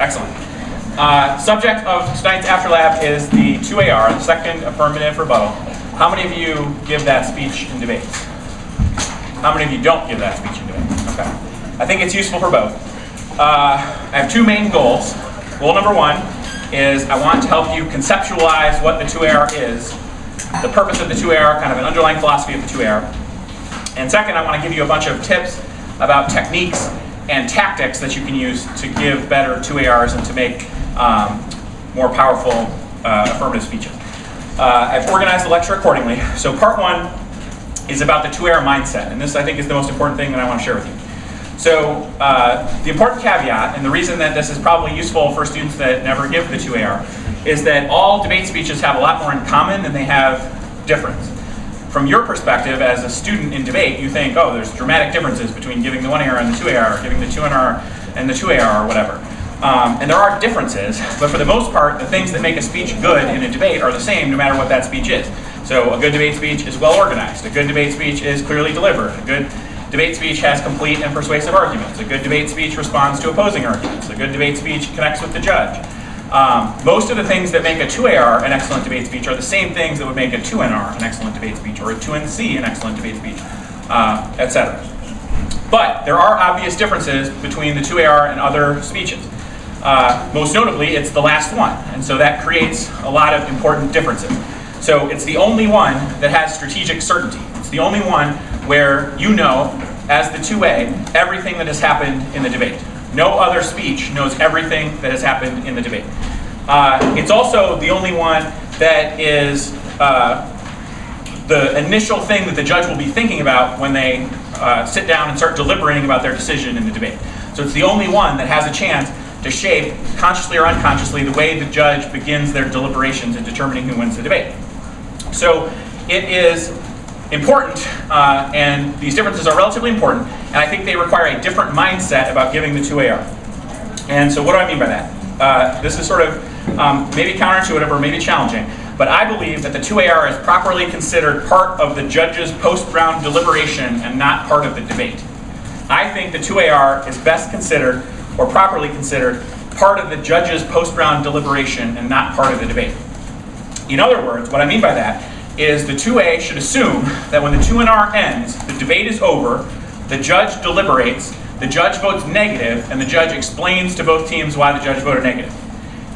Excellent. Subject of tonight's After Lab is the 2AR, the second affirmative rebuttal. How many of you give that speech in debates? How many of you don't give that speech in debates? Okay. I think it's useful for both. I have two main goals. Goal number one is I want to help you conceptualize what the 2AR is, the purpose of the 2AR, kind of an underlying philosophy of the 2AR. And second, I want to give you a bunch of tips about techniques and tactics that you can use to give better 2ARs and to make more powerful affirmative speeches. I've organized the lecture accordingly. So part one is about the 2AR mindset, and this I think is the most important thing that I want to share with you. So the important caveat, and the reason that this is probably useful for students that never give the 2AR, is that all debate speeches have a lot more in common than they have difference. From your perspective as a student in debate, you think, oh, there's dramatic differences between giving the 1AR and the 2AR, or giving the 2NR and the 2AR, or whatever. And there are differences, but for the most part, the things that make a speech good in a debate are the same no matter what that speech is. So a good debate speech is well organized. A good debate speech is clearly delivered. A good debate speech has complete and persuasive arguments. A good debate speech responds to opposing arguments. A good debate speech connects with the judge. Most of the things that make a 2AR an excellent debate speech are the same things that would make a 2NR an excellent debate speech, or a 2NC an excellent debate speech, etc. But there are obvious differences between the 2AR and other speeches. Most notably, it's the last one, and so that creates a lot of important differences. So it's the only one that has strategic certainty. It's the only one where you know, as the 2A, everything that has happened in the debate. No other speech knows everything that has happened in the debate. It's also the only one that is the initial thing that the judge will be thinking about when they sit down and start deliberating about their decision in the debate. So it's the only one that has a chance to shape, consciously or unconsciously, the way the judge begins their deliberations in determining who wins the debate. So it is important, and these differences are relatively important, and I think they require a different mindset about giving the 2AR. And so what do I mean by that? This is sort of maybe counterintuitive or maybe challenging, but I believe that the 2AR is properly considered part of the judge's post-round deliberation and not part of the debate. I think the 2AR is best considered, or properly considered, part of the judge's post-round deliberation and not part of the debate. In other words, what I mean by that is the 2A should assume that when the 2NR ends, the debate is over, the judge deliberates, the judge votes negative, and the judge explains to both teams why the judge voted negative.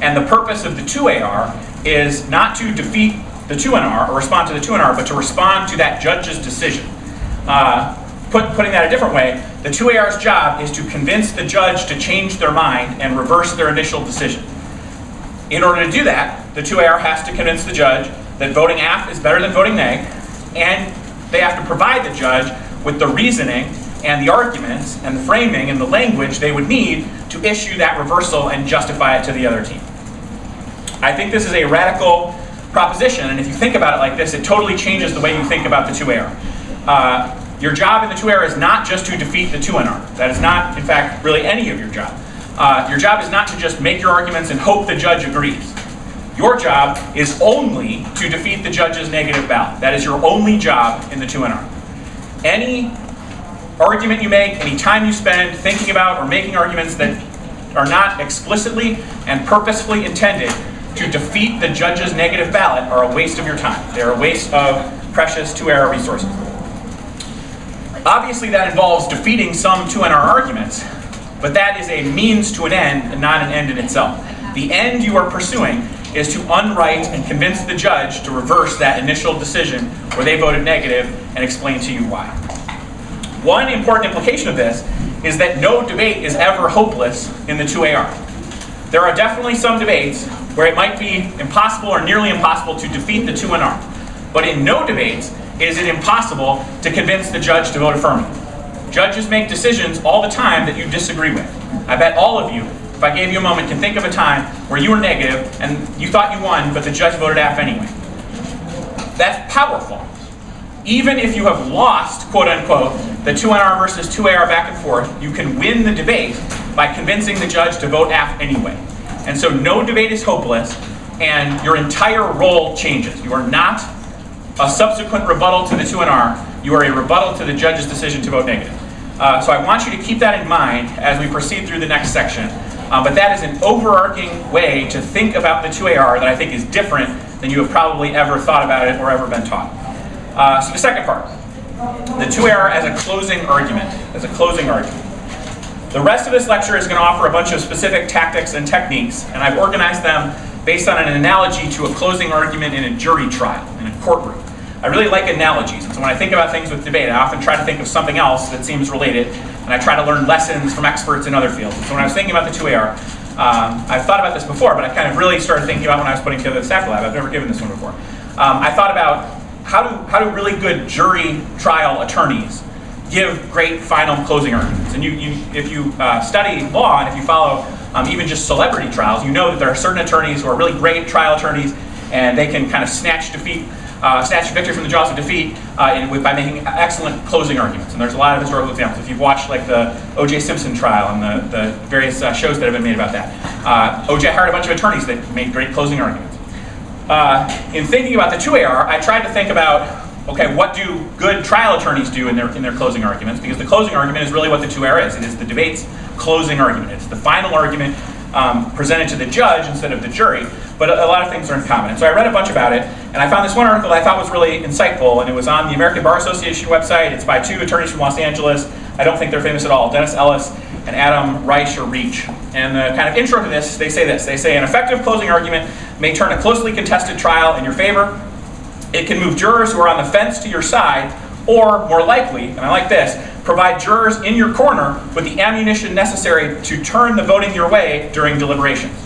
And the purpose of the 2AR is not to defeat the 2NR or respond to the 2NR, but to respond to that judge's decision. Putting that a different way, the 2AR's job is to convince the judge to change their mind and reverse their initial decision. In order to do that, the 2AR has to convince the judge that voting AF is better than voting neg, and they have to provide the judge with the reasoning and the arguments and the framing and the language they would need to issue that reversal and justify it to the other team. I think this is a radical proposition, and if you think about it like this, it totally changes the way you think about the 2AR. Your job in the 2AR is not just to defeat the 2NR. That is not, in fact, really any of your job. Your job is not to just make your arguments and hope the judge agrees. Your job is only to defeat the judge's negative ballot. That is your only job in the 2NR. Any argument you make, any time you spend thinking about or making arguments that are not explicitly and purposefully intended to defeat the judge's negative ballot are a waste of your time. They're a waste of precious 2AR resources. Obviously that involves defeating some 2NR arguments, but that is a means to an end and not an end in itself. The end you are pursuing is to unwrite and convince the judge to reverse that initial decision where they voted negative and explain to you why. One important implication of this is that no debate is ever hopeless in the 2AR. There are definitely some debates where it might be impossible or nearly impossible to defeat the 2NR, but in no debates is it impossible to convince the judge to vote affirmative. Judges make decisions all the time that you disagree with. I bet all of you, if I gave you a moment, can think of a time where you were negative and you thought you won, but the judge voted AF anyway. That's powerful. Even if you have lost, quote unquote, the 2NR versus 2AR back and forth, you can win the debate by convincing the judge to vote AF anyway. And so no debate is hopeless, and your entire role changes. You are not a subsequent rebuttal to the 2NR, you are a rebuttal to the judge's decision to vote negative. So I want you to keep that in mind as we proceed through the next section. But that is an overarching way to think about the 2AR that I think is different than you have probably ever thought about it or ever been taught. So the second part, the 2AR as a closing argument, The rest of this lecture is going to offer a bunch of specific tactics and techniques, and I've organized them based on an analogy to a closing argument in a jury trial, in a courtroom. I really like analogies, and so when I think about things with debate, I often try to think of something else that seems related, and I try to learn lessons from experts in other fields. So when I was thinking about the 2AR, I've thought about this before, but I kind of really started thinking about when I was putting together the staff lab. I've never given this one before. I thought about how do really good jury trial attorneys give great final closing arguments. And if you study law and if you follow even just celebrity trials, you know that there are certain attorneys who are really great trial attorneys, and they can kind of snatch victory from the jaws of defeat by making excellent closing arguments. And there's a lot of historical examples. If you've watched like the O.J. Simpson trial and the various shows that have been made about that, O.J. hired a bunch of attorneys that made great closing arguments. In thinking about the 2AR, I tried to think about, okay, what do good trial attorneys do in their closing arguments? Because the closing argument is really what the 2AR is. It is the debate's closing argument. It's the final argument presented to the judge instead of the jury, but a lot of things are in common. And so I read a bunch about it, and I found this one article that I thought was really insightful, and it was on the American Bar Association website. It's by two attorneys from Los Angeles. I don't think they're famous at all, Dennis Ellis and Adam Reich. And the kind of intro to this, they say this. They say, an effective closing argument may turn a closely contested trial in your favor. It can move jurors who are on the fence to your side, or more likely, and I like this, provide jurors in your corner with the ammunition necessary to turn the voting your way during deliberations.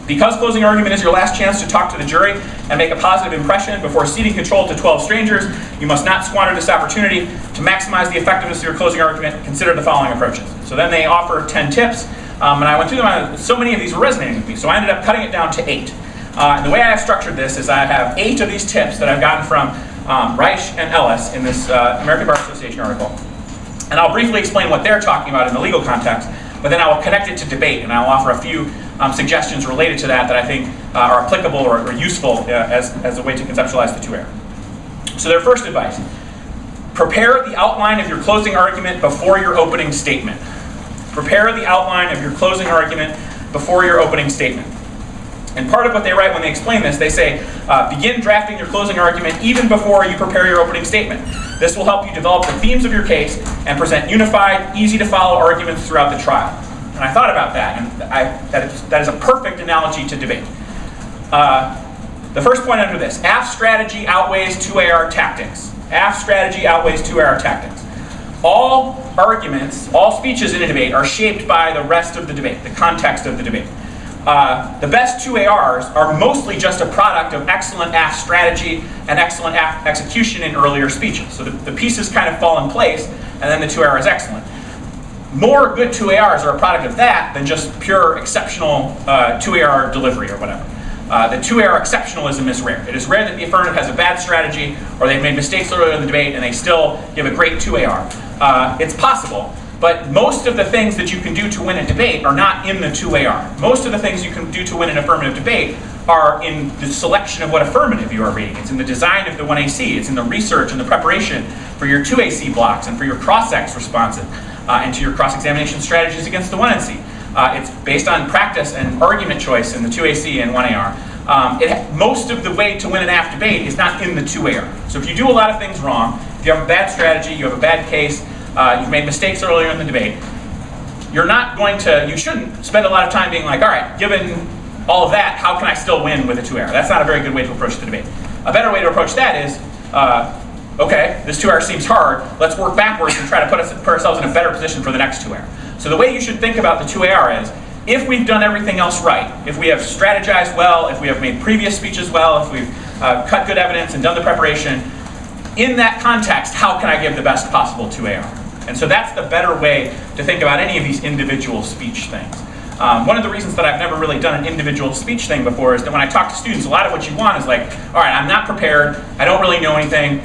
Because closing argument is your last chance to talk to the jury and make a positive impression before ceding control to 12 strangers, you must not squander this opportunity. To maximize the effectiveness of your closing argument, consider the following approaches. So then they offer 10 tips, and I went through them. So many of these were resonating with me, so I ended up cutting it down to 8. And the way I have structured this is I have 8 of these tips that I've gotten from Reich and Ellis in this American Bar Association article. And I'll briefly explain what they're talking about in the legal context, but then I will connect it to debate, and I'll offer a few suggestions related to that I think are applicable or useful as a way to conceptualize the 2AR. So their first advice, prepare the outline of your closing argument before your opening statement. Prepare the outline of your closing argument before your opening statement. And part of what they write when they explain this, they say, begin drafting your closing argument even before you prepare your opening statement. This will help you develop the themes of your case and present unified, easy-to-follow arguments throughout the trial. And I thought about that, and that is a perfect analogy to debate. The first point under this, AF strategy outweighs 2AR tactics. AF strategy outweighs 2AR tactics. All arguments, all speeches in a debate are shaped by the rest of the debate, the context of the debate. The best 2ARs are mostly just a product of excellent AF strategy and excellent AF execution in earlier speeches. So the pieces kind of fall in place, and then the 2AR is excellent. More good 2ARs are a product of that than just pure exceptional 2AR delivery or whatever. The 2AR exceptionalism is rare. It is rare that the affirmative has a bad strategy or they've made mistakes earlier in the debate and they still give a great 2AR. It's possible, but most of the things that you can do to win a debate are not in the 2AR. Most of the things you can do to win an affirmative debate are in the selection of what affirmative you are reading. It's in the design of the 1AC. It's in the research and the preparation for your 2AC blocks and for your cross-ex responses and to your cross-examination strategies against the 1NC. It's based on practice and argument choice in the 2AC and 1AR. Most of the way to win an AF debate is not in the 2AR. So if you do a lot of things wrong, if you have a bad strategy, you have a bad case, you've made mistakes earlier in the debate, you shouldn't spend a lot of time being like, all right, given all of that, how can I still win with a 2AR? That's not a very good way to approach the debate. A better way to approach that is, okay, this 2AR seems hard, let's work backwards and try to put ourselves in a better position for the next 2AR. So the way you should think about the 2AR is, if we've done everything else right, if we have strategized well, if we have made previous speeches well, if we've cut good evidence and done the preparation, in that context, how can I give the best possible 2AR? And so that's the better way to think about any of these individual speech things. One of the reasons that I've never really done an individual speech thing before is that when I talk to students, a lot of what you want is like, all right, I'm not prepared, I don't really know anything,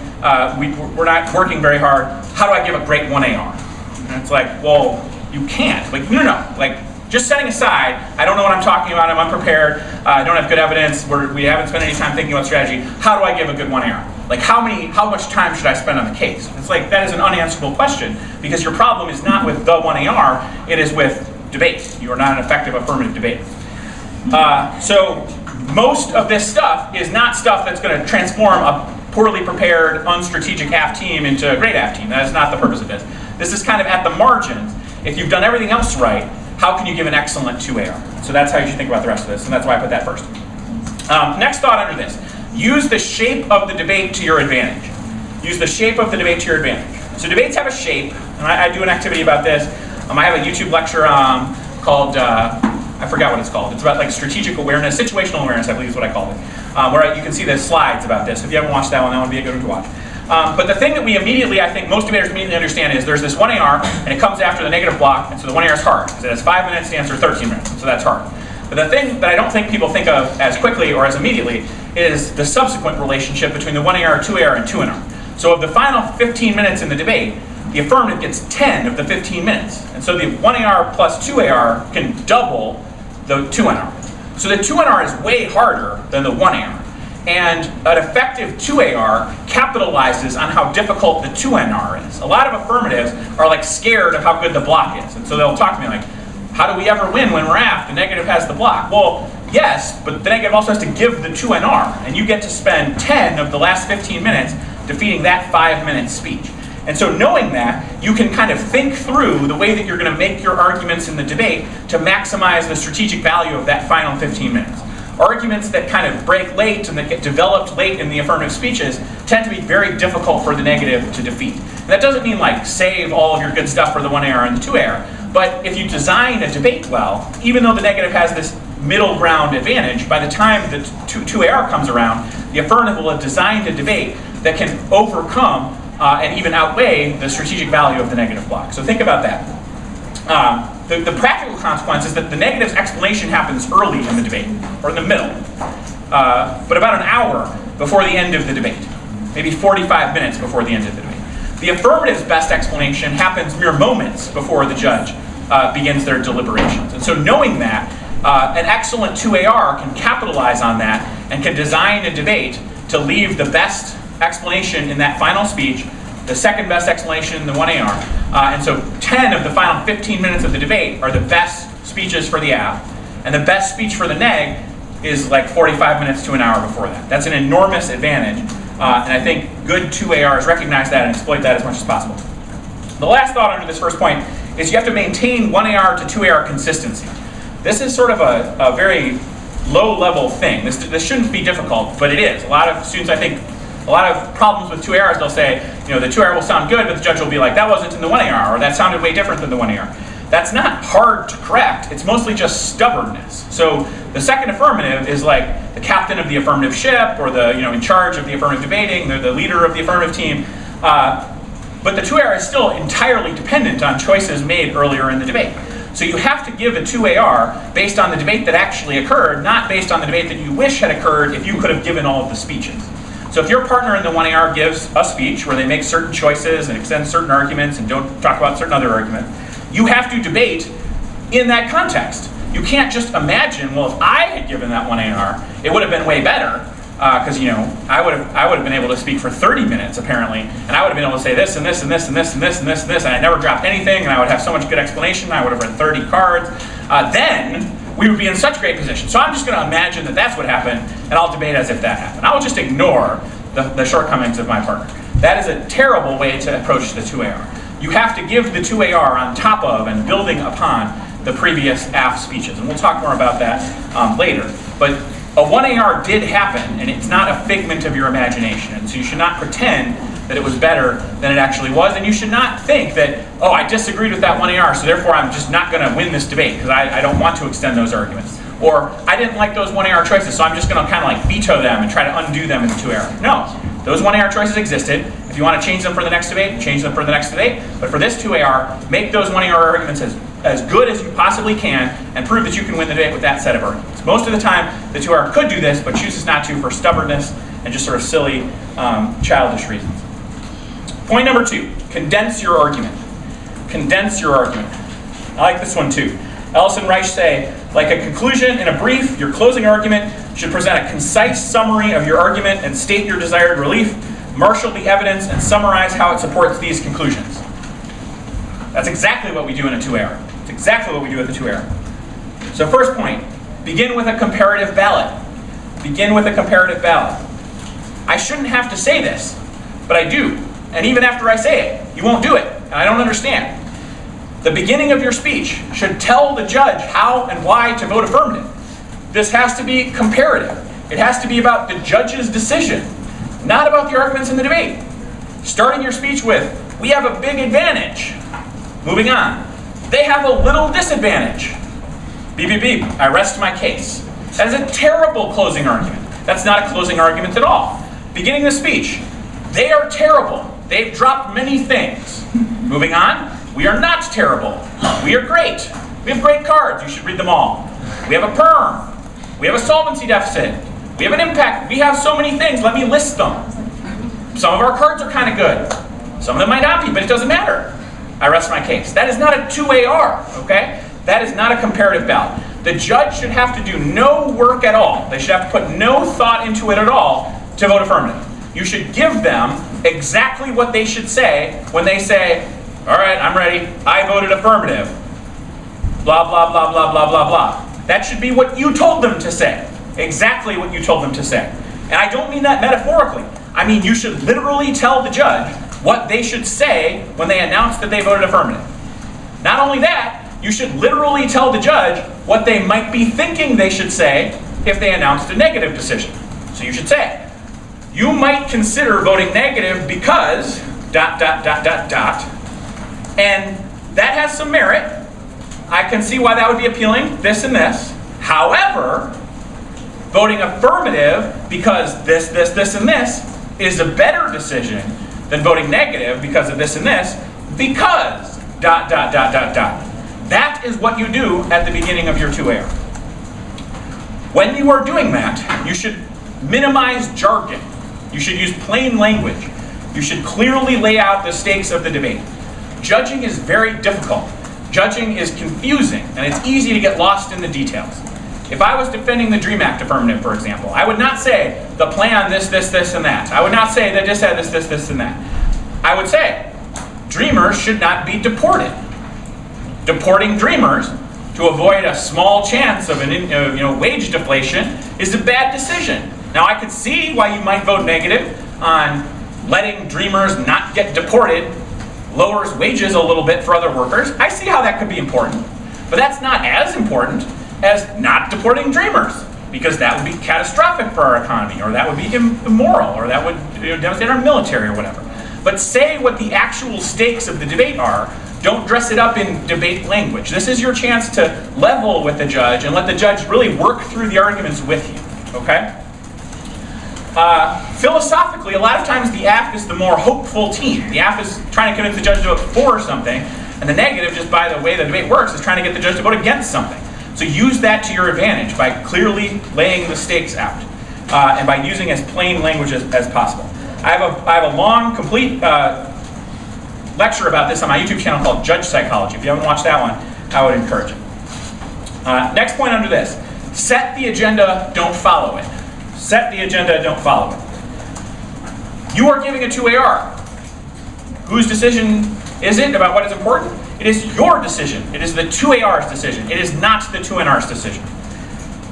we're not working very hard, how do I give a great 1AR? And it's like, well, you can't. Like, no. Like, just setting aside, I don't know what I'm talking about, I'm unprepared, I don't have good evidence, we haven't spent any time thinking about strategy, how do I give a good 1AR? Like, how much time should I spend on the case? It's like, that is an unanswerable question, because your problem is not with the 1AR, it is with debate. You are not an effective affirmative debater. So most of this stuff is not stuff that's going to transform a poorly prepared, unstrategic AF team into a great AF team. That is not the purpose of this. This is kind of at the margins. If you've done everything else right, how can you give an excellent 2AR? So that's how you should think about the rest of this, and that's why I put that first. Next thought under this. Use the shape of the debate to your advantage. Use the shape of the debate to your advantage. So debates have a shape, and I do an activity about this. I have a YouTube lecture called, I forgot what it's called. It's about like strategic awareness, situational awareness, I believe is what I called it. Where you can see the slides about this. If you haven't watched that would be a good one to watch. But the thing that we immediately, I think most debaters immediately understand is there's this 1AR, and it comes after the negative block, and so the 1AR is hard, because it has 5 minutes to answer 13 minutes, so that's hard. But the thing that I don't think people think of as quickly or as immediately is the subsequent relationship between the 1AR, 2AR, and 2NR. So of the final 15 minutes in the debate, the affirmative gets 10 of the 15 minutes. And so the 1AR plus 2AR can double the 2NR. So the 2NR is way harder than the 1AR. And an effective 2AR capitalizes on how difficult the 2NR is. A lot of affirmatives are like scared of how good the block is. And so they'll talk to me like, how do we ever win when we're AF? The negative has the block. Well, yes, but the negative also has to give the 2NR. And you get to spend 10 of the last 15 minutes defeating that 5-minute speech. And so knowing that, you can kind of think through the way that you're going to make your arguments in the debate to maximize the strategic value of that final 15 minutes. Arguments that kind of break late and that get developed late in the affirmative speeches tend to be very difficult for the negative to defeat. And that doesn't mean like save all of your good stuff for the 1AR and the 2AR, but if you design a debate well, even though the negative has this middle ground advantage, by the time the 2AR comes around, the affirmative will have designed a debate that can overcome and even outweigh the strategic value of the negative block. So think about that. The practical consequence is that the negative's explanation happens early in the debate, or in the middle, but about an hour before the end of the debate, maybe 45 minutes before the end of the debate. The affirmative's best explanation happens mere moments before the judge begins their deliberations. And so knowing that, an excellent 2AR can capitalize on that and can design a debate to leave the best explanation in that final speech, the second best explanation in the 1AR. And so 10 of the final 15 minutes of the debate are the best speeches for the AF, and the best speech for the neg is like 45 minutes to an hour before that. That's an enormous advantage, and I think good 2ARs recognize that and exploit that as much as possible. The last thought under this first point is you have to maintain 1AR to 2AR consistency. This is sort of a very low-level thing. This shouldn't be difficult, but it is. A lot of students, I think, a lot of problems with 2ARs, they'll say, you know, the 2AR will sound good, but the judge will be like, that wasn't in the 1AR, or that sounded way different than the 1AR. That's not hard to correct. It's mostly just stubbornness. So the second affirmative is like the captain of the affirmative ship, or the, in charge of the affirmative debating, they're the leader of the affirmative team. But the 2AR is still entirely dependent on choices made earlier in the debate. So you have to give a 2AR based on the debate that actually occurred, not based on the debate that you wish had occurred if you could have given all of the speeches. So if your partner in the 1AR gives a speech where they make certain choices and extend certain arguments and don't talk about certain other arguments, you have to debate in that context. You can't just imagine, well, if I had given that 1AR, it would have been way better, because I would have been able to speak for 30 minutes apparently, and I would have been able to say this and this and this and this and this and this and this, and I never dropped anything, and I would have so much good explanation. I would have read 30 cards. Then we would be in such great position. So I'm just going to imagine that that's what happened, and I'll debate as if that happened. I will just ignore the shortcomings of my partner. That is a terrible way to approach the 2AR. You have to give the 2AR on top of and building upon the previous AF speeches, and we'll talk more about that later. But a 1AR did happen, and it's not a figment of your imagination, and so you should not pretend that it was better than it actually was, and you should not think that, oh, I disagreed with that 1AR, so therefore I'm just not going to win this debate because I don't want to extend those arguments. Or I didn't like those 1AR choices, so I'm just going to kind of like veto them and try to undo them in the 2AR. No, those 1AR choices existed. If you want to change them for the next debate, change them for the next debate. But for this 2AR, make those 1AR arguments as good as you possibly can and prove that you can win the debate with that set of arguments. Most of the time, the 2AR could do this, but chooses not to for stubbornness and just sort of silly, childish reasons. Point number 2, condense your argument. Condense your argument. I like this one too. Ellis and Reich say, like a conclusion in a brief, your closing argument should present a concise summary of your argument and state your desired relief, marshal the evidence, and summarize how it supports these conclusions. That's exactly what we do in a 2AR. It's exactly what we do with the 2-error. So first point, begin with a comparative ballot. Begin with a comparative ballot. I shouldn't have to say this, but I do. And even after I say it, you won't do it, and I don't understand. The beginning of your speech should tell the judge how and why to vote affirmative. This has to be comparative. It has to be about the judge's decision, not about the arguments in the debate. Starting your speech with, we have a big advantage. Moving on. They have a little disadvantage. Beep, beep, beep. I rest my case. That is a terrible closing argument. That's not a closing argument at all. Beginning the speech. They are terrible. They've dropped many things. Moving on. We are not terrible. We are great. We have great cards. You should read them all. We have a perm. We have a solvency deficit. We have an impact. We have so many things. Let me list them. Some of our cards are kind of good. Some of them might not be, but it doesn't matter. I rest my case. That is not a 2AR, okay? That is not a comparative ballot. The judge should have to do no work at all. They should have to put no thought into it at all to vote affirmative. You should give them exactly what they should say when they say, all right, I'm ready. I voted affirmative. Blah, blah, blah, blah, blah, blah, blah. That should be what you told them to say. Exactly what you told them to say. And I don't mean that metaphorically. I mean, you should literally tell the judge what they should say when they announce that they voted affirmative. Not only that, you should literally tell the judge what they might be thinking they should say if they announced a negative decision. So you should say, you might consider voting negative because ... And that has some merit. I can see why that would be appealing, this and this. However, voting affirmative because this, and this is a better decision than voting negative because of this and this, because ... That is what you do at the beginning of your 2AR. When you are doing that, you should minimize jargon. You should use plain language. You should clearly lay out the stakes of the debate. Judging is very difficult. Judging is confusing, and it's easy to get lost in the details. If I was defending the DREAM Act affirmative, for example, I would not say the plan this, and that. I would not say that this had this, and that. I would say dreamers should not be deported. Deporting dreamers to avoid a small chance of an wage deflation is a bad decision. Now I could see why you might vote negative on letting dreamers not get deported lowers wages a little bit for other workers. I see how that could be important. But that's not as important as not deporting dreamers, because that would be catastrophic for our economy, or that would be immoral, or that would devastate our military or whatever. But say what the actual stakes of the debate are. Don't dress it up in debate language. This is your chance to level with the judge and let the judge really work through the arguments with you, okay? Philosophically, a lot of times the app is the more hopeful team. The app is trying to convince the judge to vote for something, and the negative, just by the way the debate works, is trying to get the judge to vote against something. So use that to your advantage by clearly laying the stakes out, and by using as plain language as possible. I have a long, complete lecture about this on my YouTube channel called Judge Psychology. If you haven't watched that one, I would encourage it. Next point under this, set the agenda, don't follow it. Set the agenda, don't follow it. You are giving a 2AR. Whose decision is it about what is important? It is your decision. It is the 2AR's decision. It is not the 2NR's decision.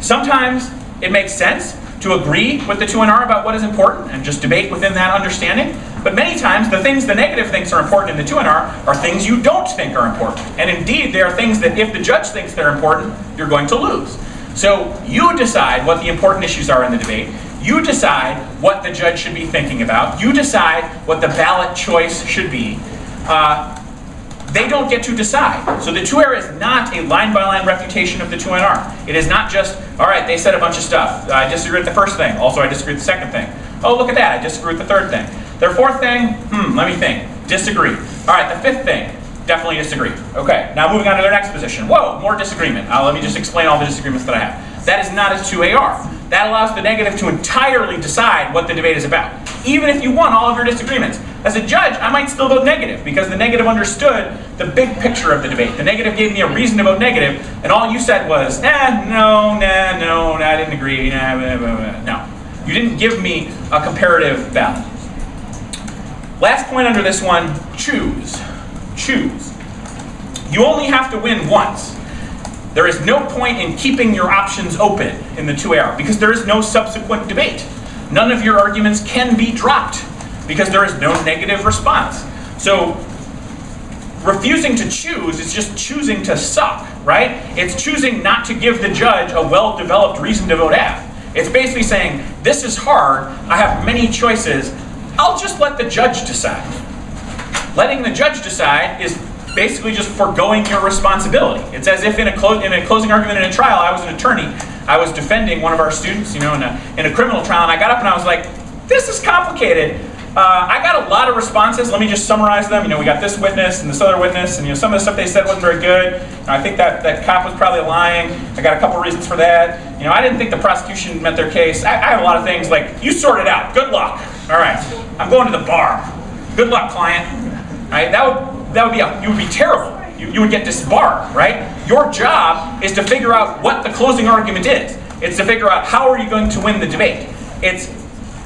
Sometimes it makes sense to agree with the 2NR about what is important and just debate within that understanding. But many times, the things the negative thinks are important in the 2NR are things you don't think are important. And indeed, they are things that if the judge thinks they're important, you're going to lose. So you decide what the important issues are in the debate. You decide what the judge should be thinking about. You decide what the ballot choice should be. They don't get to decide. So the 2AR is not a line-by-line refutation of the 2NR. It is not just, all right, they said a bunch of stuff. I disagree with the first thing. Also, I disagree with the second thing. Oh, look at that. I disagree with the third thing. Their fourth thing, let me think. Disagree. All right, the fifth thing, definitely disagree. Okay, now moving on to their next position. Whoa, more disagreement. Let me just explain all the disagreements that I have. That is not a 2AR. That allows the negative to entirely decide what the debate is about, even if you won all of your disagreements. As a judge, I might still vote negative, because the negative understood the big picture of the debate. The negative gave me a reason to vote negative, and all you said was, no, I didn't agree, no. You didn't give me a comparative ballot. Last point under this one, choose. Choose. You only have to win once. There is no point in keeping your options open in the 2AR because there is no subsequent debate. None of your arguments can be dropped because there is no negative response. So refusing to choose is just choosing to suck, right? It's choosing not to give the judge a well-developed reason to vote F. It's basically saying, this is hard, I have many choices, I'll just let the judge decide. Letting the judge decide is basically just foregoing your responsibility. It's as if in a closing argument in a trial, I was an attorney, I was defending one of our students, in a criminal trial, and I got up and I was like, this is complicated. I got a lot of responses. Let me just summarize them. We got this witness and this other witness, and some of the stuff they said wasn't very good. I think that cop was probably lying. I got a couple reasons for that. I didn't think the prosecution met their case. I have a lot of things like, you sort it out. Good luck. All right, I'm going to the bar. Good luck, client. All right, you would be terrible. You would get disbarred, right? Your job is to figure out what the closing argument is. It's to figure out how are you going to win the debate.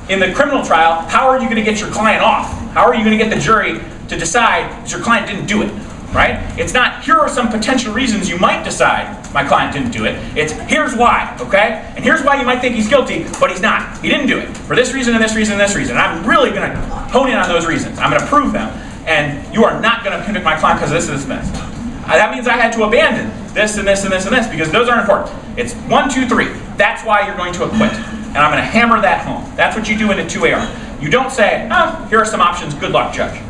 In the criminal trial, how are you going to get your client off? How are you going to get the jury to decide that your client didn't do it, right? It's not, here are some potential reasons you might decide my client didn't do it. It's, here's why, okay? And here's why you might think he's guilty, but he's not. He didn't do it for this reason and this reason and this reason. And I'm really going to hone in on those reasons. I'm going to prove them. And you are not going to convict my client because of this and this and this. That means I had to abandon this and this and this and this because those aren't important. It's 1, 2, 3. That's why you're going to acquit. And I'm going to hammer that home. That's what you do in a 2AR. You don't say, here are some options, good luck, judge.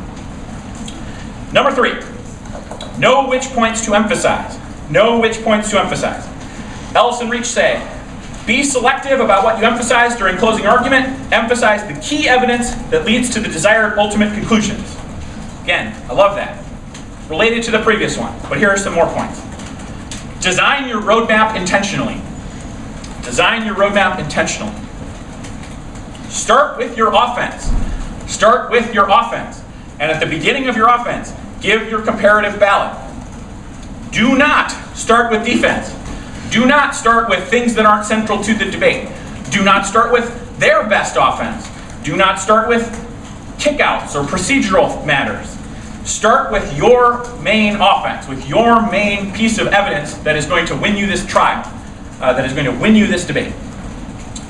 Number 3, know which points to emphasize. Know which points to emphasize. Ellis and Reach say, be selective about what you emphasize during closing argument. Emphasize the key evidence that leads to the desired ultimate conclusions. Again, I love that. Related to the previous one, but here are some more points. Design your roadmap intentionally. Design your roadmap intentionally. Start with your offense. Start with your offense. And at the beginning of your offense, give your comparative ballot. Do not start with defense. Do not start with things that aren't central to the debate. Do not start with their best offense. Do not start with kickouts or procedural matters. Start with your main offense, with your main piece of evidence that is going to win you this trial, that is going to win you this debate.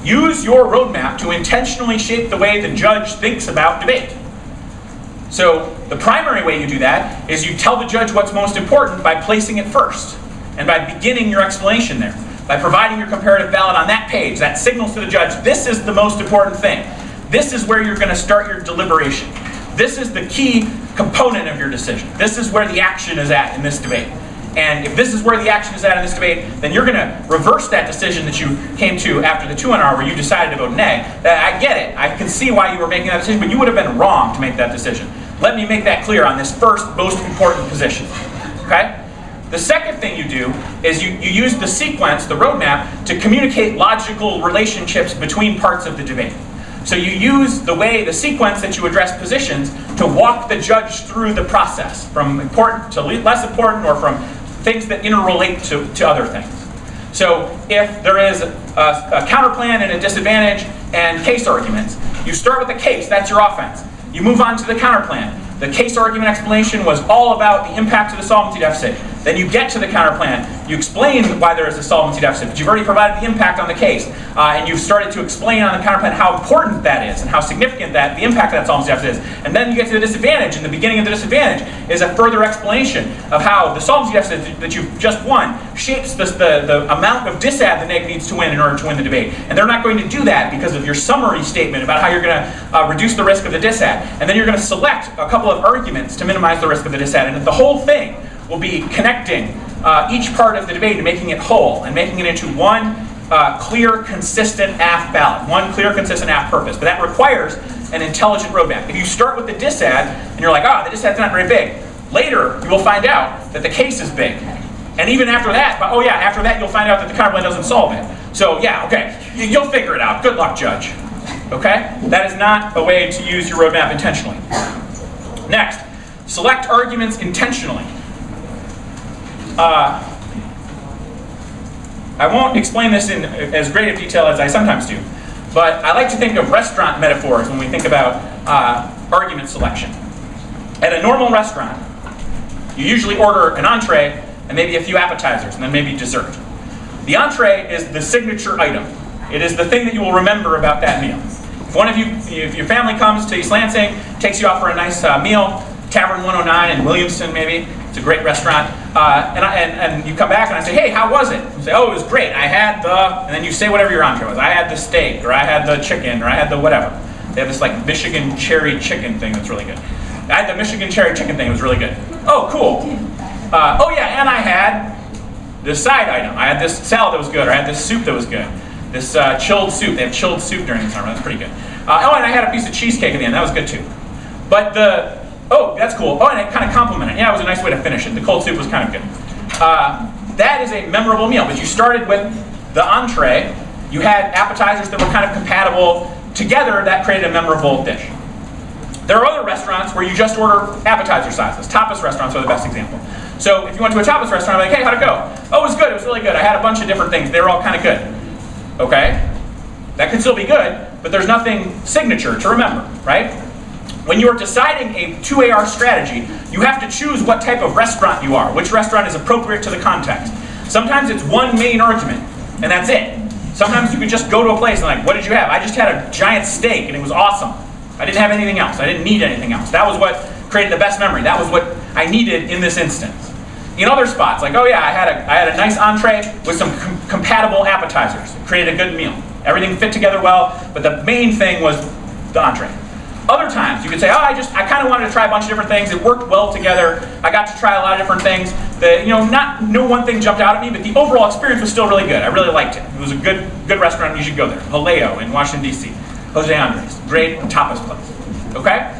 Use your roadmap to intentionally shape the way the judge thinks about debate. So the primary way you do that is you tell the judge what's most important by placing it first and by beginning your explanation there. By providing your comparative ballot on that page, that signals to the judge, this is the most important thing. This is where you're going to start your deliberation. This is the key component of your decision. This is where the action is at in this debate. And if this is where the action is at in this debate, then you're going to reverse that decision that you came to after the 2NR where you decided to vote nay. I get it. I can see why you were making that decision, but you would have been wrong to make that decision. Let me make that clear on this first most important position. Okay? The second thing you do is you use the sequence, the roadmap, to communicate logical relationships between parts of the debate. So you use the sequence that you address positions to walk the judge through the process, from important to less important, or from things that interrelate to other things. So if there is a counterplan and a disadvantage and case arguments, you start with the case, that's your offense. You move on to the counterplan. The case argument explanation was all about the impact of the solvency deficit. Then you get to the counterplan. You explain why there is a solvency deficit, but you've already provided the impact on the case. And you've started to explain on the counterplan how important that is and how significant the impact of that solvency deficit is. And then you get to the disadvantage, and the beginning of the disadvantage is a further explanation of how the solvency deficit that you've just won shapes the amount of disad the neg needs to win in order to win the debate. And they're not going to do that because of your summary statement about how you're going to reduce the risk of the disad. And then you're going to select a couple of arguments to minimize the risk of the disad. And the whole thing will be connecting each part of the debate and making it whole and making it into one clear, consistent AF ballot, one clear, consistent AF purpose. But that requires an intelligent roadmap. If you start with the disad and you're like, the disad's not very big, later you will find out that the case is big. And even after that, after that you'll find out that the counterplan doesn't solve it. So okay, you'll figure it out. Good luck, judge. Okay? That is not a way to use your roadmap intentionally. Next, select arguments intentionally. I won't explain this in as great a detail as I sometimes do, but I like to think of restaurant metaphors when we think about argument selection. At a normal restaurant, You usually order an entree and maybe a few appetizers and then maybe dessert. The entree is the signature item. It is the thing that you will remember about that meal. If your family comes to East Lansing, takes you out for a nice meal, Tavern 109 in Williamston maybe, it's a great restaurant, and you come back and I say, hey, how was it? You say, oh, it was great. I had the, and then you say whatever your entree was. I had the steak, or I had the chicken, or I had the whatever. They have this like Michigan cherry chicken thing that's really good. I had the Michigan cherry chicken thing, it was really good. Oh, cool. Oh yeah, and I had this side item. I had this salad that was good, or I had this soup that was good. This chilled soup. They have chilled soup during the summer. That's pretty good. Oh, and I had a piece of cheesecake at the end. That was good too. But oh, that's cool. Oh, and it kind of complimented. Yeah, it was a nice way to finish it. The cold soup was kind of good. That is a memorable meal. But you started with the entree. You had appetizers that were kind of compatible. Together, that created a memorable dish. There are other restaurants where you just order appetizer sizes. Tapas restaurants are the best example. So if you went to a tapas restaurant, like, hey, how'd it go? Oh, it was good. It was really good. I had a bunch of different things. They were all kind of good. Okay? That could still be good, but there's nothing signature to remember, right? When you're deciding a 2AR strategy, you have to choose what type of restaurant you are, which restaurant is appropriate to the context. Sometimes it's one main argument, and that's it. Sometimes you could just go to a place and like, what did you have? I just had a giant steak, and it was awesome. I didn't have anything else. I didn't need anything else. That was what created the best memory. That was what I needed in this instance. In other spots, like, oh yeah, I had a nice entree with some compatible appetizers. It created a good meal. Everything fit together well, but the main thing was the entree. Other times, you could say, oh, I kind of wanted to try a bunch of different things. It worked well together. I got to try a lot of different things. No one thing jumped out at me, but the overall experience was still really good. I really liked it. It was a good restaurant. You should go there. Jaleo in Washington, D.C. Jose Andres, great tapas place. Okay?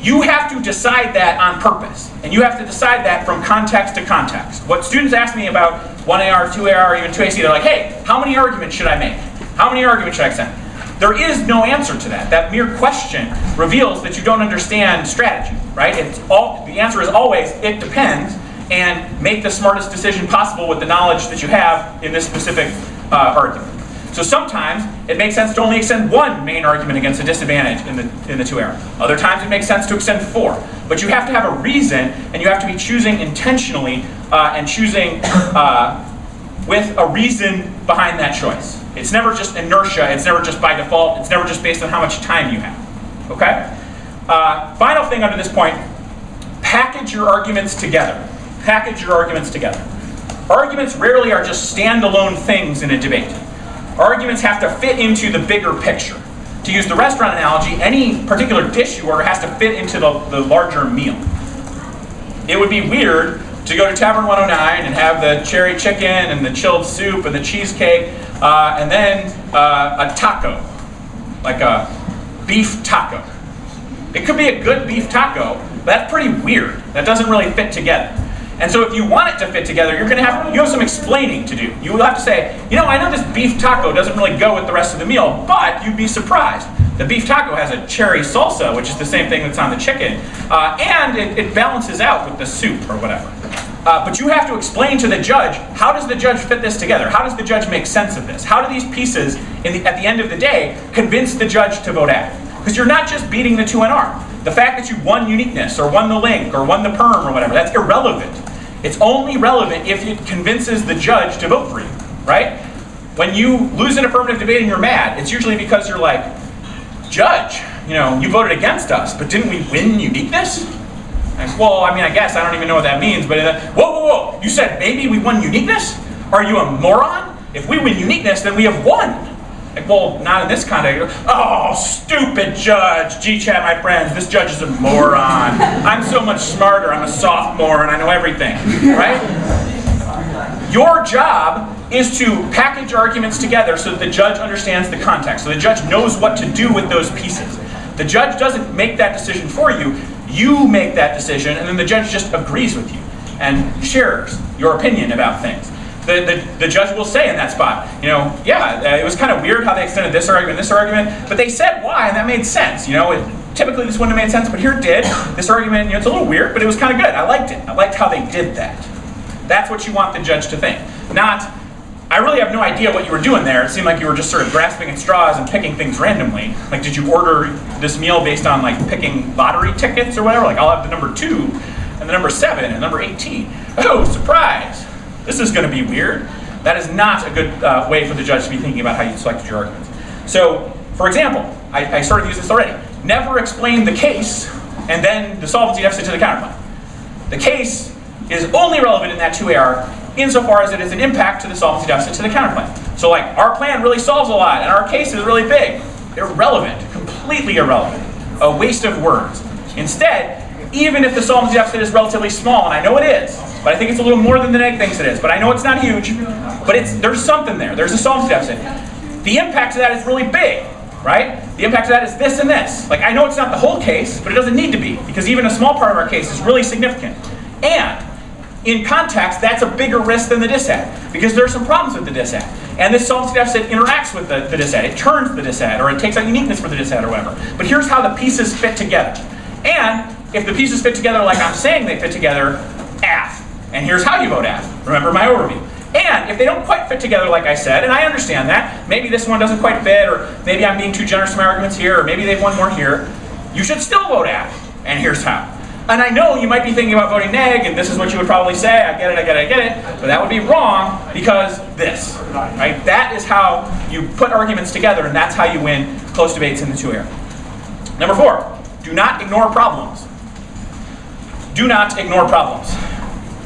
You have to decide that on purpose, and you have to decide that from context to context. What students ask me about 1AR, 2AR, or even 2AC, they're like, hey, how many arguments should I make? How many arguments should I send? There is no answer to that. That mere question reveals that you don't understand strategy, right? The answer is always, it depends, and make the smartest decision possible with the knowledge that you have in this specific argument. So sometimes it makes sense to only extend one main argument against a disadvantage in the 2AR. Other times it makes sense to extend 4. But you have to have a reason, and you have to be choosing intentionally and choosing with a reason behind that choice. It's never just inertia. It's never just by default. It's never just based on how much time you have. Okay? Final thing under this point, package your arguments together. Package your arguments together. Arguments rarely are just standalone things in a debate. Arguments have to fit into the bigger picture. To use the restaurant analogy, any particular dish you order has to fit into the larger meal. It would be weird to go to Tavern 109 and have the cherry chicken and the chilled soup and the cheesecake and then a taco, like a beef taco. It could be a good beef taco, but that's pretty weird. That doesn't really fit together. And so if you want it to fit together, you have some explaining to do. You will have to say, I know this beef taco doesn't really go with the rest of the meal, but you'd be surprised. The beef taco has a cherry salsa, which is the same thing that's on the chicken, and it balances out with the soup or whatever. But you have to explain to the judge, how does the judge fit this together? How does the judge make sense of this? How do these pieces, at the end of the day, convince the judge to vote out? Because you're not just beating the 2NR. The fact that you won uniqueness, or won the link, or won the perm, or whatever, that's irrelevant. It's only relevant if it convinces the judge to vote for you, right? When you lose an affirmative debate and you're mad, it's usually because you're like, Judge, you voted against us, but didn't we win uniqueness? And it's, well, I guess, I don't even know what that means, but whoa, you said maybe we won uniqueness? Are you a moron? If we win uniqueness, then we have won. Like, well, not in this context. Oh, stupid judge. GChat, my friends, this judge is a moron. I'm so much smarter. I'm a sophomore and I know everything, right? Your job is to package arguments together so that the judge understands the context, so the judge knows what to do with those pieces. The judge doesn't make that decision for you. You make that decision, and then the judge just agrees with you and shares your opinion about things. The judge will say in that spot, it was kind of weird how they extended this argument, but they said why, and that made sense. Typically this wouldn't have made sense, but here it did. This argument, it's a little weird, but it was kind of good. I liked it. I liked how they did that. That's what you want the judge to think. Not, I really have no idea what you were doing there. It seemed like you were just sort of grasping at straws and picking things randomly. Like, did you order this meal based on like picking lottery tickets or whatever? Like, I'll have the number 2. and the number 7 and number 18. Oh, surprise! This is going to be weird. That is not a good way for the judge to be thinking about how you selected your arguments. So, for example, I sort of used this already. Never explain the case and then the solvency deficit to the counterclaim. The case is only relevant in that 2AR insofar as it is an impact to the solvency deficit to the counterclaim. So like, our plan really solves a lot and our case is really big. Irrelevant, completely irrelevant. A waste of words. Instead, even if the solvency deficit is relatively small, and I know it is, but I think it's a little more than the neg thinks it is, but I know it's not huge, but there's something there. There's a solvency deficit. The impact to that is really big, right? The impact to that is this and this. Like, I know it's not the whole case, but it doesn't need to be, because even a small part of our case is really significant. And in context, that's a bigger risk than the disad, because there are some problems with the disad. And this solvency deficit interacts with the disad. It turns the disad, or it takes out uniqueness for the disad, or whatever. But here's how the pieces fit together. And if the pieces fit together like I'm saying they fit together, AF. And here's how you vote AF. Remember my overview. And if they don't quite fit together like I said, and I understand that, maybe this one doesn't quite fit, or maybe I'm being too generous with my arguments here, or maybe they've won more here, you should still vote AF. And here's how. And I know you might be thinking about voting neg, and this is what you would probably say, I get it, but that would be wrong because this, right? That is how you put arguments together, and that's how you win close debates in the 2AR. Number 4, do not ignore problems. Do not ignore problems.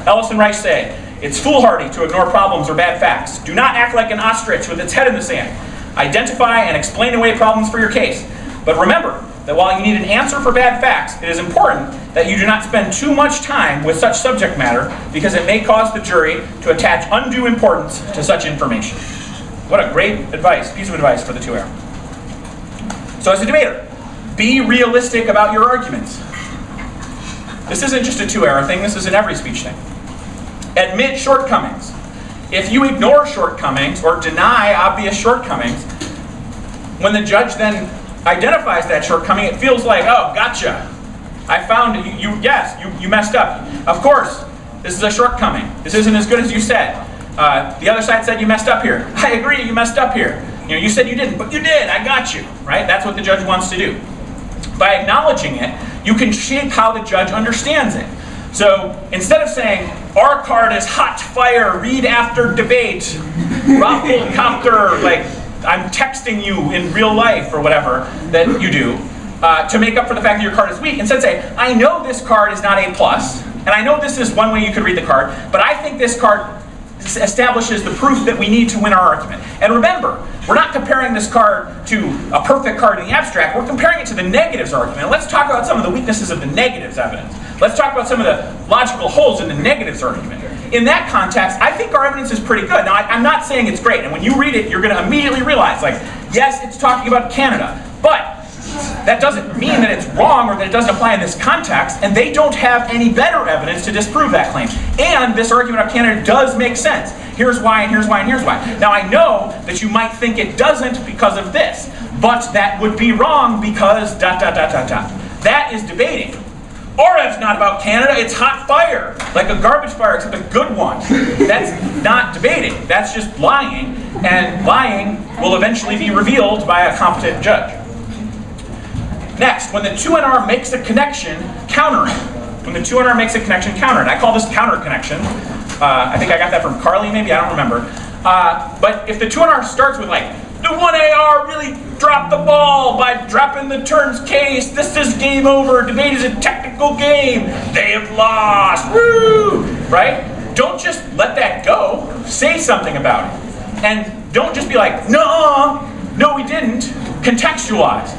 Ellis and Rice say, it's foolhardy to ignore problems or bad facts. Do not act like an ostrich with its head in the sand. Identify and explain away problems for your case. But remember that while you need an answer for bad facts, it is important that you do not spend too much time with such subject matter because it may cause the jury to attach undue importance to such information. What a great piece of advice for the 2AR. So as a debater, be realistic about your arguments. This isn't just a 2AR thing, this is an every speech thing. Admit shortcomings. If you ignore shortcomings or deny obvious shortcomings, when the judge then identifies that shortcoming, it feels like, oh, gotcha. I found you messed up. Of course, this is a shortcoming. This isn't as good as you said. The other side said you messed up here. I agree, you messed up here. You said you didn't, but you did. I got you, right? That's what the judge wants to do. By acknowledging it, you can shape how the judge understands it. So instead of saying, our card is hot fire, read after debate, Raffle copter, like I'm texting you in real life or whatever that you do, to make up for the fact that your card is weak. Instead say, I know this card is not A+, and I know this is one way you could read the card, but I think this card establishes the proof that we need to win our argument. And remember, we're not comparing this card to a perfect card in the abstract, we're comparing it to the negatives argument. And let's talk about some of the weaknesses of the negatives evidence. Let's talk about some of the logical holes in the negatives argument. In that context, I think our evidence is pretty good. Now, I'm not saying it's great, and when you read it, you're going to immediately realize, like, yes, it's talking about Canada, but that doesn't mean that it's wrong or that it doesn't apply in this context, and they don't have any better evidence to disprove that claim. And this argument of Canada does make sense. Here's why, and here's why, and here's why. Now, I know that you might think it doesn't because of this, but that would be wrong because ... That is debating. Or it's not about Canada, it's hot fire, like a garbage fire, except a good one. That's not debating, that's just lying, and lying will eventually be revealed by a competent judge. Next, when the 2NR makes a connection, counter it. When the 2NR makes a connection, counter it. I call this counter connection. I think I got that from Carly, maybe, I don't remember. But if the 2NR starts with like, the 1AR really dropped the ball by dropping the turns case, this is game over, debate is a technical game, they have lost, woo! Right? Don't just let that go, say something about it. And don't just be like, no, we didn't, contextualize.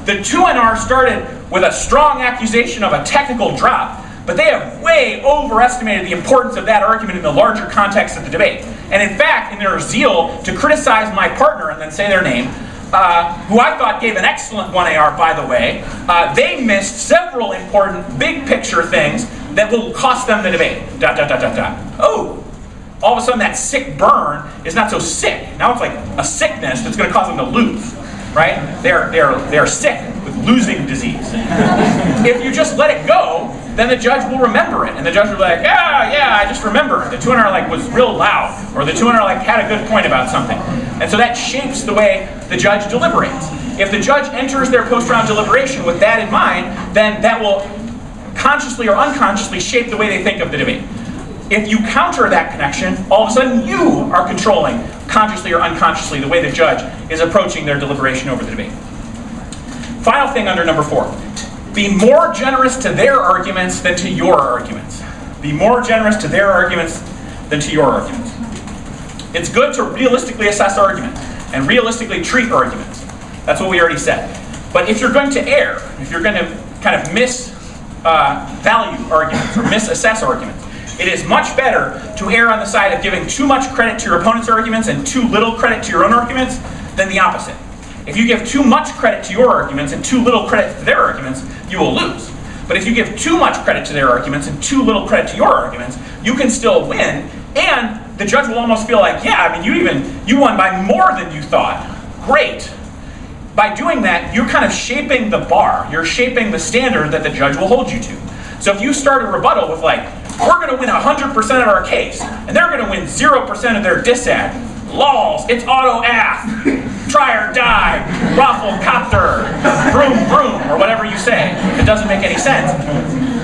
The 2NR started with a strong accusation of a technical drop, but they have way overestimated the importance of that argument in the larger context of the debate. And in fact, in their zeal to criticize my partner and then say their name, who I thought gave an excellent 1AR, by the way, they missed several important big picture things that will cost them the debate. ... Oh, all of a sudden that sick burn is not so sick. Now it's like a sickness that's going to cause them to lose. Right? They're sick with losing disease. If you just let it go, then the judge will remember it, and the judge will be like, yeah, I just remember. The 2NR like was real loud, or the 2NR like had a good point about something, and so that shapes the way the judge deliberates. If the judge enters their post-round deliberation with that in mind, then that will consciously or unconsciously shape the way they think of the debate. If you counter that connection, all of a sudden you are controlling, consciously or unconsciously, the way the judge is approaching their deliberation over the debate. Final thing under number 4. Be more generous to their arguments than to your arguments. Be more generous to their arguments than to your arguments. It's good to realistically assess arguments and realistically treat arguments. That's what we already said. But if you're going to err, if you're going to kind of misvalue arguments or misassess arguments, it is much better to err on the side of giving too much credit to your opponent's arguments and too little credit to your own arguments than the opposite. If you give too much credit to your arguments and too little credit to their arguments, you will lose. But if you give too much credit to their arguments and too little credit to your arguments, you can still win, and the judge will almost feel like, yeah, I mean, you won by more than you thought. Great. By doing that, you're kind of shaping the bar. You're shaping the standard that the judge will hold you to. So if you start a rebuttal with like, we're going to win 100% of our case, and they're going to win 0% of their dissad, lols, it's auto-ath, try or die, raffle copter, broom broom, or whatever you say. It doesn't make any sense.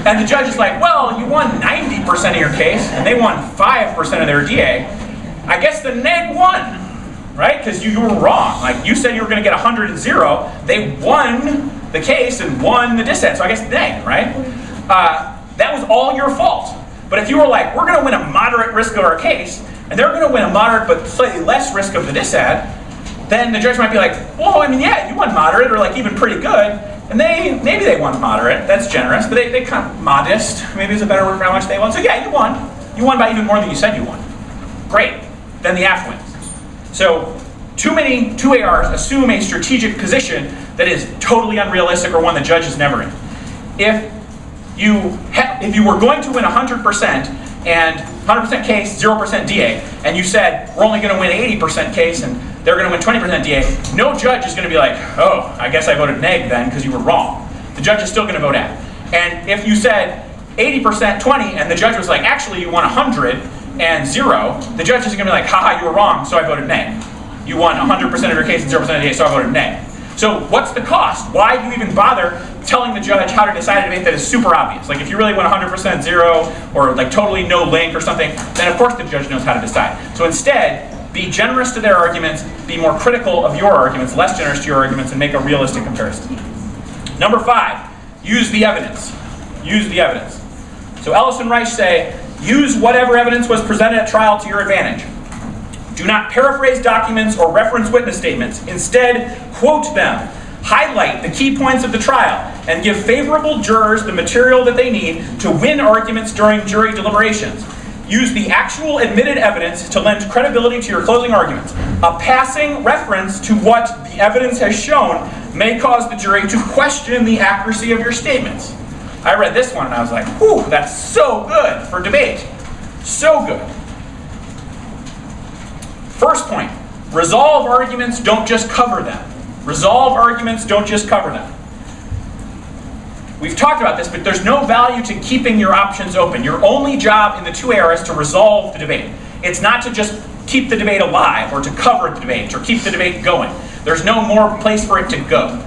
And the judge is like, well, you won 90% of your case, and they won 5% of their DA. I guess the neg won. Right? Because you were wrong. Like, you said you were going to get 100 and 0. They won the case and won the dissent. So I guess neg, right? That was all your fault. But if you were like, we're going to win a moderate risk of our case, and they're going to win a moderate but slightly less risk of the dissent, then the judge might be like, well, I mean, yeah, you won moderate or like even pretty good. And maybe they won moderate. That's generous. But they kind of modest. Maybe is a better word for how much they won. So yeah, you won. You won by even more than you said you won. Great. Then the AF wins. So, too many 2ARs assume a strategic position that is totally unrealistic or one the judge is never in. If you were going to win 100% and 100% case, 0% DA, and you said we're only going to win 80% case and they're going to win 20% DA, no judge is going to be like, oh, I guess I voted neg then because you were wrong. The judge is still going to vote AF. And if you said 80%, 20, and the judge was like, actually you won 100, and 0, the judge isn't going to be like, haha, you were wrong, so I voted nay. You won 100% of your case and 0% of the day, so I voted nay. So what's the cost? Why do you even bother telling the judge how to decide a debate that is super obvious? Like if you really want 100% 0 or like totally no link or something, then of course the judge knows how to decide. So instead, be generous to their arguments, be more critical of your arguments, less generous to your arguments, and make a realistic comparison. Number 5, use the evidence. Use the evidence. So Ellis and Reich say, use whatever evidence was presented at trial to your advantage. Do not paraphrase documents or reference witness statements. Instead, quote them. Highlight the key points of the trial and give favorable jurors the material that they need to win arguments during jury deliberations. Use the actual admitted evidence to lend credibility to your closing arguments. A passing reference to what the evidence has shown may cause the jury to question the accuracy of your statements. I read this one and I was like, whew, that's so good for debate. So good. First point, resolve arguments, don't just cover them. Resolve arguments, don't just cover them. We've talked about this, but there's no value to keeping your options open. Your only job in the 2AR is to resolve the debate. It's not to just keep the debate alive or to cover the debate or keep the debate going. There's no more place for it to go.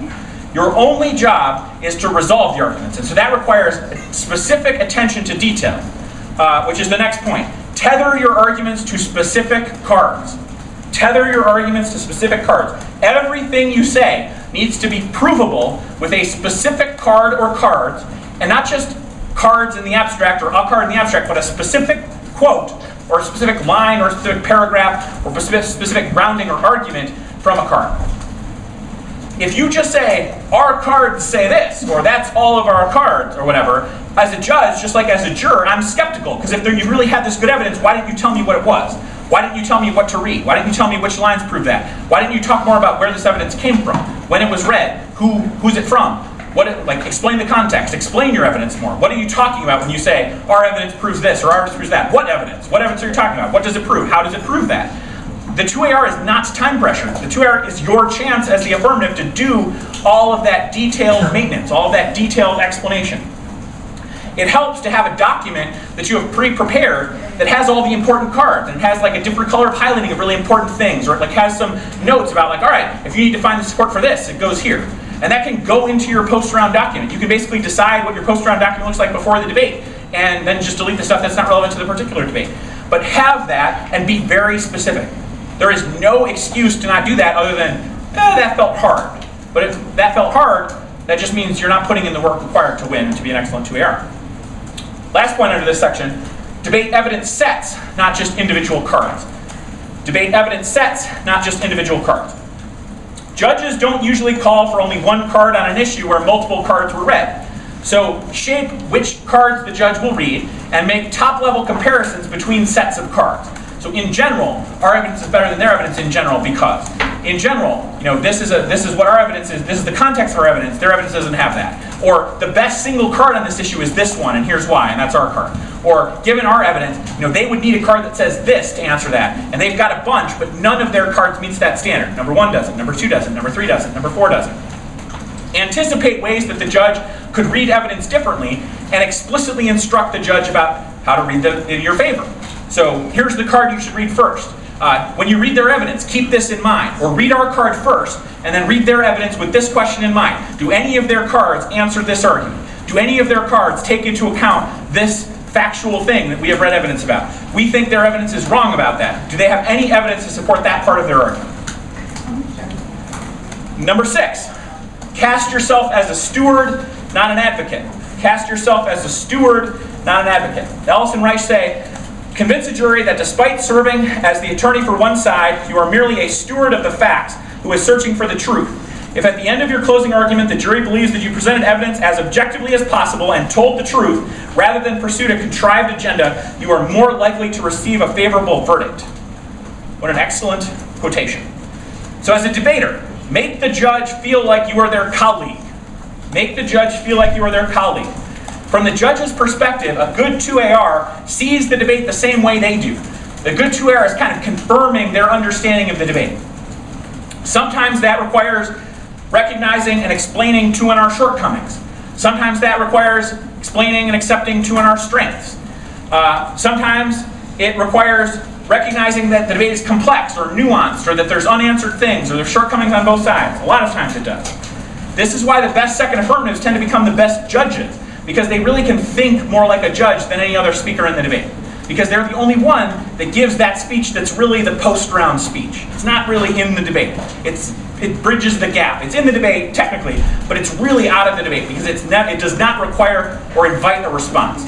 Your only job is to resolve the arguments. And so that requires specific attention to detail, which is the next point. Tether your arguments to specific cards. Tether your arguments to specific cards. Everything you say needs to be provable with a specific card or cards, and not just cards in the abstract or a card in the abstract, but a specific quote or a specific line or a specific paragraph or specific grounding or argument from a card. If you just say, our cards say this, or that's all of our cards, or whatever, as a judge, just like as a juror, I'm skeptical. Because if you really had this good evidence, why didn't you tell me what it was? Why didn't you tell me what to read? Why didn't you tell me which lines prove that? Why didn't you talk more about where this evidence came from? When it was read? Who's it from? Explain the context. Explain your evidence more. What are you talking about when you say, our evidence proves this, or our evidence proves that? What evidence? What evidence are you talking about? What does it prove? How does it prove that? The 2AR is not time pressure. The 2AR is your chance as the affirmative to do all of that detailed maintenance, all of that detailed explanation. It helps to have a document that you have pre-prepared that has all the important cards and has like a different color of highlighting of really important things, or it like has some notes about like, all right, if you need to find the support for this, it goes here. And that can go into your post-round document. You can basically decide what your post-round document looks like before the debate, and then just delete the stuff that's not relevant to the particular debate. But have that and be very specific. There is no excuse to not do that other than, that felt hard. But if that felt hard, that just means you're not putting in the work required to win and to be an excellent 2AR. Last point under this section, debate evidence sets, not just individual cards. Debate evidence sets, not just individual cards. Judges don't usually call for only one card on an issue where multiple cards were read. So shape which cards the judge will read and make top-level comparisons between sets of cards. So in general, our evidence is better than their evidence in general because, in general, this is what our evidence is. This is the context of our evidence. Their evidence doesn't have that. Or the best single card on this issue is this one, and here's why, and that's our card. Or given our evidence, they would need a card that says this to answer that, and they've got a bunch, but none of their cards meets that standard. Number 1 doesn't. Number 2 doesn't. Number 3 doesn't. Number 4 doesn't. Anticipate ways that the judge could read evidence differently and explicitly instruct the judge about how to read them in your favor. So here's the card you should read first. When you read their evidence, keep this in mind. Or read our card first, and then read their evidence with this question in mind. Do any of their cards answer this argument? Do any of their cards take into account this factual thing that we have read evidence about? We think their evidence is wrong about that. Do they have any evidence to support that part of their argument? Number 6, cast yourself as a steward, not an advocate. Cast yourself as a steward, not an advocate. Ellis and Reich say, convince a jury that despite serving as the attorney for one side, you are merely a steward of the facts who is searching for the truth. If at the end of your closing argument the jury believes that you presented evidence as objectively as possible and told the truth, rather than pursued a contrived agenda, you are more likely to receive a favorable verdict. What an excellent quotation. So as a debater, make the judge feel like you are their colleague. Make the judge feel like you are their colleague. From the judge's perspective, a good 2AR sees the debate the same way they do. The good 2AR is kind of confirming their understanding of the debate. Sometimes that requires recognizing and explaining 2NR shortcomings. Sometimes that requires explaining and accepting 2NR strengths. Sometimes it requires recognizing that the debate is complex or nuanced, or that there's unanswered things, or there's shortcomings on both sides. A lot of times it does. This is why the best second affirmatives tend to become the best judges, because they really can think more like a judge than any other speaker in the debate. Because they're the only one that gives that speech that's really the post-round speech. It's not really in the debate. It bridges the gap. It's in the debate, technically, but it's really out of the debate because it does not require or invite a response.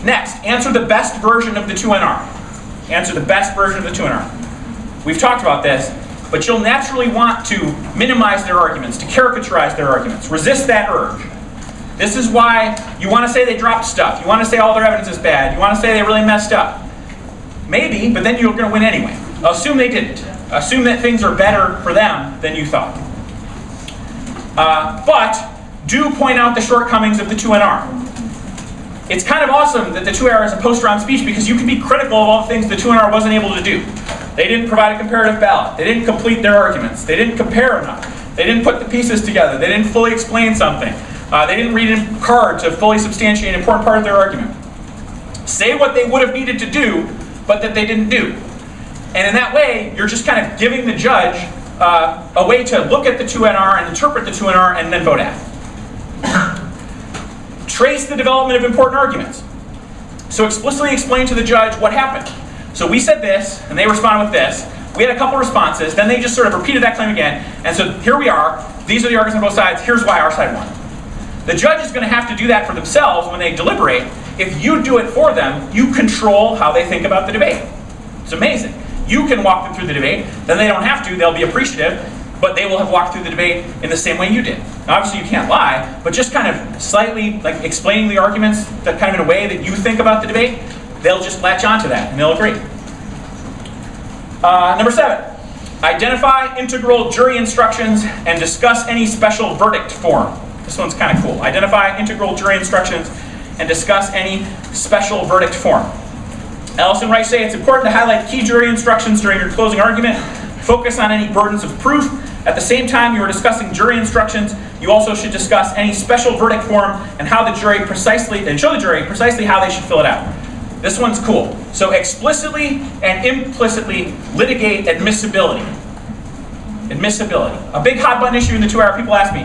Next, answer the best version of the 2NR. Answer the best version of the 2NR. We've talked about this, but you'll naturally want to minimize their arguments, to caricaturize their arguments. Resist that urge. This is why you want to say they dropped stuff. You want to say all their evidence is bad. You want to say they really messed up. Maybe, but then you're going to win anyway. Assume they didn't. Assume that things are better for them than you thought. But do point out the shortcomings of the 2NR. It's kind of awesome that the 2NR is a post-round speech because you can be critical of all the things the 2NR wasn't able to do. They didn't provide a comparative ballot. They didn't complete their arguments. They didn't compare enough. They didn't put the pieces together. They didn't fully explain something. They didn't read a card to fully substantiate an important part of their argument. Say what they would have needed to do, but that they didn't do. And in that way, you're just kind of giving the judge a way to look at the 2NR and interpret the 2NR and then vote at. Trace the development of important arguments. So explicitly explain to the judge what happened. So we said this, and they responded with this. We had a couple responses. Then they just sort of repeated that claim again. And so here we are. These are the arguments on both sides. Here's why our side won. The judge is going to have to do that for themselves when they deliberate. If you do it for them, you control how they think about the debate. It's amazing. You can walk them through the debate. Then they don't have to. They'll be appreciative. But they will have walked through the debate in the same way you did. Now, obviously, you can't lie. But just kind of slightly explaining the arguments that kind of in a way that you think about the debate, they'll just latch onto that and they'll agree. Number 7. Identify integral jury instructions and discuss any special verdict form. This one's kind of cool. Identify integral jury instructions and discuss any special verdict form. Ellis and Reich say it's important to highlight key jury instructions during your closing argument. Focus on any burdens of proof. At the same time you are discussing jury instructions, you also should discuss any special verdict form and how the jury and show the jury precisely how they should fill it out. This one's cool. So explicitly and implicitly litigate admissibility. Admissibility. A big hot button issue in the 2AR. People ask me,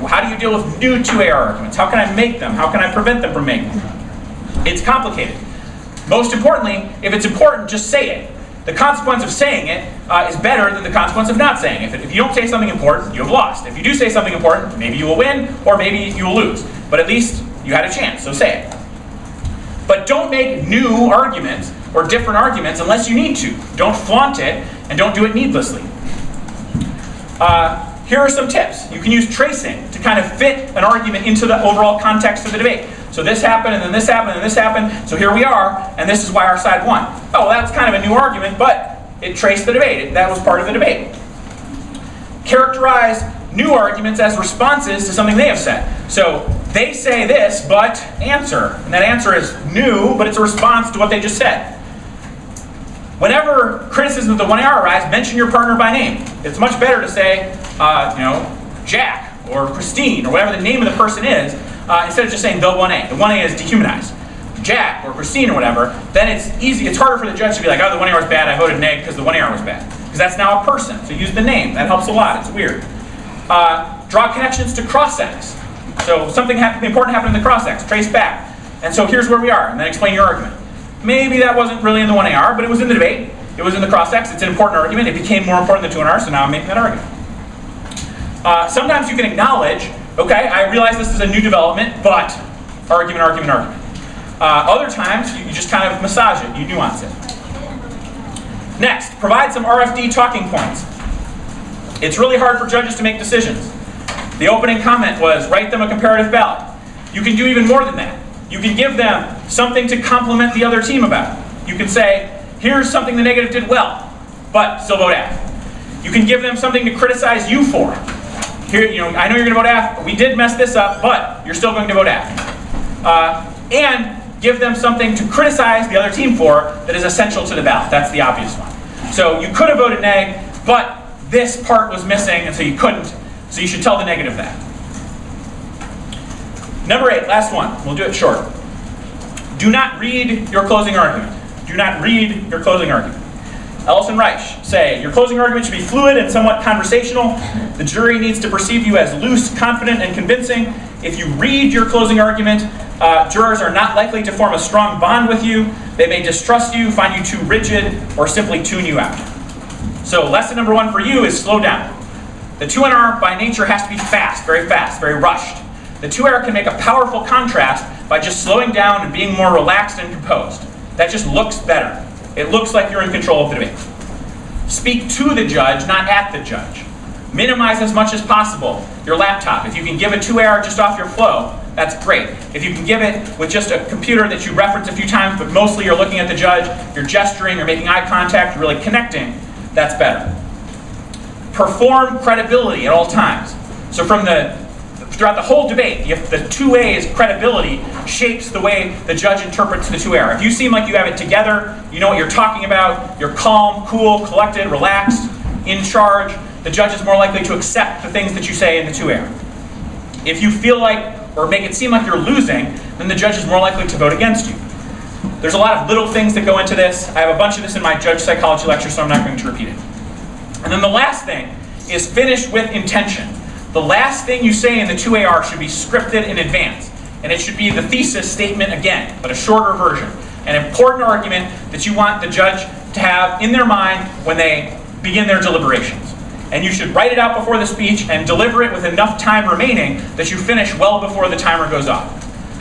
how do you deal with new 2AR arguments? How can I make them? How can I prevent them from making them? It's complicated. Most importantly, if it's important, just say it. The consequence of saying it is better than the consequence of not saying it. If you don't say something important, you have lost. If you do say something important, maybe you will win, or maybe you will lose. But at least you had a chance, so say it. But don't make new arguments or different arguments unless you need to. Don't flaunt it, and don't do it needlessly. Here are some tips. You can use tracing to kind of fit an argument into the overall context of the debate. So this happened, and then this happened, and this happened, so here we are, and this is why our side won. Oh, well, that's kind of a new argument, but it traced the debate. That was part of the debate. Characterize new arguments as responses to something they have said. So they say this, but answer. And that answer is new, but it's a response to what they just said. Whenever criticisms of the 1AR arise, mention your partner by name. It's much better to say, Jack or Christine or whatever the name of the person is, instead of just saying the 1A. The 1A is dehumanized. Jack or Christine or whatever, then it's easy. It's harder for the judge to be like, oh, the 1AR was bad, I voted neg because the 1AR was bad. Because that's now a person. So use the name. That helps a lot. It's weird. Draw connections to cross-sects. So something important happened in the cross-sects. Trace back. And so here's where we are. And then explain your argument. Maybe that wasn't really in the 1AR, but it was in the debate. It was in the cross-sects. It's an important argument. It became more important than the 2NR, so now I'm making that argument. Sometimes you can acknowledge, okay, I realize this is a new development, but argument, argument, argument. Other times, you just kind of massage it. You nuance it. Next, provide some RFD talking points. It's really hard for judges to make decisions. The opening comment was, write them a comparative ballot. You can do even more than that. You can give them something to compliment the other team about. You can say, here's something the negative did well, but still vote F. You can give them something to criticize you for. Here, I know you're going to vote F, but we did mess this up, but you're still going to vote F. And give them something to criticize the other team for that is essential to the ballot. That's the obvious one. So you could have voted neg, but this part was missing, and so you couldn't. So you should tell the negative that. Number 8, last one. We'll do it short. Do not read your closing argument. Do not read your closing argument. Ellis and Reich say, your closing argument should be fluid and somewhat conversational. The jury needs to perceive you as loose, confident, and convincing. If you read your closing argument, jurors are not likely to form a strong bond with you. They may distrust you, find you too rigid, or simply tune you out. So lesson number 1 for you is slow down. The 2NR by nature has to be fast, very rushed. The 2AR can make a powerful contrast by just slowing down and being more relaxed and composed. That just looks better. It looks like you're in control of the debate. Speak to the judge, not at the judge. Minimize as much as possible your laptop. If you can give a 2AR just off your flow, that's great. If you can give it with just a computer that you reference a few times, but mostly you're looking at the judge, you're gesturing, you're making eye contact, you're really connecting, that's better. Perform credibility at all times. So throughout the whole debate, the 2A's credibility shapes the way the judge interprets the 2AR. If you seem like you have it together, you know what you're talking about, you're calm, cool, collected, relaxed, in charge, the judge is more likely to accept the things that you say in the 2AR. If you feel like, or make it seem like you're losing, then the judge is more likely to vote against you. There's a lot of little things that go into this. I have a bunch of this in my judge psychology lecture, so I'm not going to repeat it. And then the last thing is finish with intention. The last thing you say in the 2AR should be scripted in advance. And it should be the thesis statement again, but a shorter version. An important argument that you want the judge to have in their mind when they begin their deliberations. And you should write it out before the speech and deliver it with enough time remaining that you finish well before the timer goes off.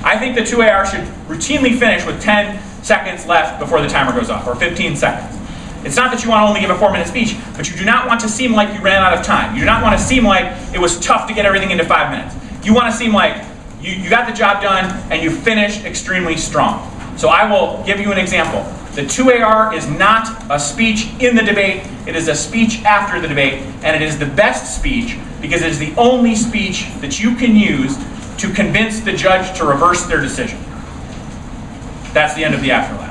I think the 2AR should routinely finish with 10 seconds left before the timer goes off, or 15 seconds. It's not that you want to only give a 4-minute speech, but you do not want to seem like you ran out of time. You do not want to seem like it was tough to get everything into 5 minutes. You want to seem like you got the job done and you finished extremely strong. So I will give you an example. The 2AR is not a speech in the debate, it is a speech after the debate, and it is the best speech because it is the only speech that you can use to convince the judge to reverse their decision. That's the end of the afterlap.